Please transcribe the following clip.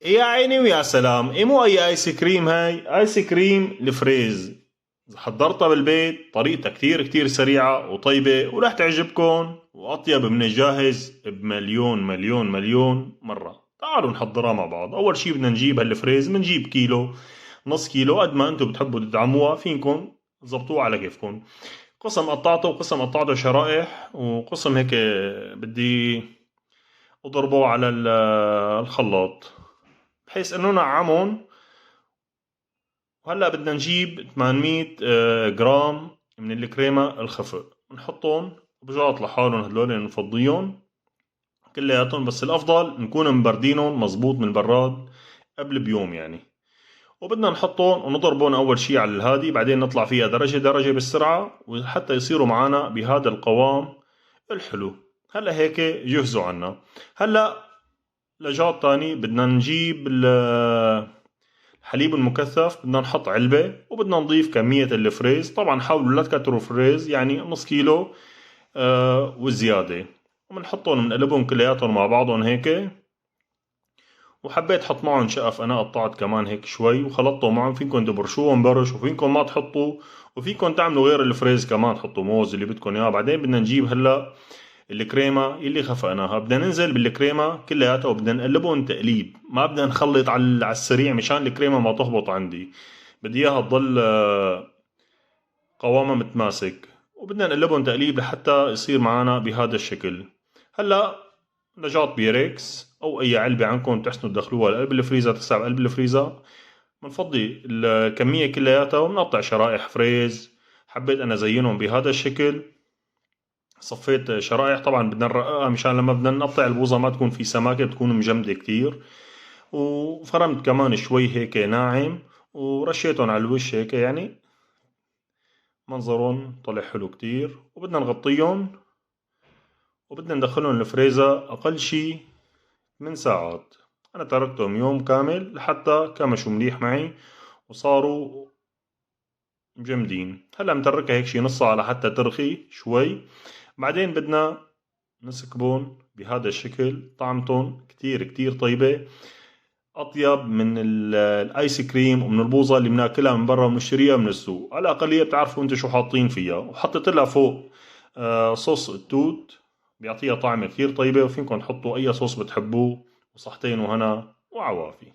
يا عيني ويا سلام، مو اي ايس كريم، هاي ايس كريم الفريز. حضرتها بالبيت، طريقتها كتير كتير سريعة وطيبة وراح تعجبكم، واطيب من الجاهز بمليون مليون مليون مرة. تعالوا نحضرها مع بعض. اول شي بدنا نجيب هالفريز، بنجيب كيلو، نص كيلو، قد ما انتم بتحبوا تدعموها فينكم تظبطوها على كيفكم. قسم قطعته وقسم قطعته شرائح، وقسم هيك بدي اضربه على الخلاط بحيث انه نعمون. وهلا بدنا نجيب 800 جرام من الكريمة الخفق، نحطهم بجاط لحالهم، هدول نفضيهم كلياتهم، بس الافضل نكون مبردينهم مزبوط من البراد قبل بيوم يعني. وبدنا نحطهم ونضربهم اول شي على الهادي، بعدين نطلع فيها درجة درجة بالسرعة وحتى يصيروا معنا بهذا القوام الحلو. هلا هيك جهزوا عنا. هلا لجاط تاني بدنا نجيب الحليب المكثف، بدنا نحط علبة وبدنا نضيف كمية الفريز. طبعا حاولوا لا تكتروا الفريز، يعني نص كيلو وزيادة. وبنحطهم بنقلبهم كلياتهم مع بعضهم هيك. وحبيت احط معهم شقف، انا قطعت كمان هيك شوي وخلطته معهم. فيكم تبرشوهم برش، وفيكم ما تحطوا، وفيكم تعملوا غير الفريز كمان، تحطوا موز اللي بدكم اياه. بعدين بدنا نجيب هلا الكريمة اللي خفقناها، بدنا ننزل بالكريمة كلياتها وبدنا نقلبهم تقليب. ما بدنا نخلط على السريع مشان الكريمة ما تهبط عندي، بدي اياها تضل قوامها متماسك. وبدنا نقلبهم تقليب لحتى يصير معنا بهذا الشكل. هلا نجاط بيركس او اي علبة عندكم تحسنوا تدخلوها لقلب الفريزر، تسع بقلب الفريزر. بنفضي الكمية كلياتها وبنقطع شرائح فريز. حبيت انا زينهم بهذا الشكل. صفيت شرائح، طبعا بدنا نرققها مشان لما بدنا نقطع البوظة ما تكون في سماكة، بتكون مجمدة كتير. وفرمت كمان شوي هيك ناعم، ورشيتهم على الوش هيك، يعني منظرهم طلع حلو كتير. وبدنا نغطيهم وبدنا ندخلهم الفريزر أقل شي من ساعات. أنا تركتهم يوم كامل لحتى كمشوا مليح معي وصاروا مجمدين. هلا متركها هيك شي نص ساعة لحتى ترخي شوي. بعدين بدنا نسكبون بهذا الشكل. طعمتهم كتير كتير طيبة، أطيب من الآيس كريم ومن البوظة اللي بناكلها من برا وبنشتريها من السوق. على الأقلية بتعرفوا أنتوا شو حاطين فيها. وحطيت لها فوق صوص التوت، بيعطيها طعم كتير طيبة. وفيكم تحطوا أي صوص بتحبوه. وصحتين وهنا وعوافي.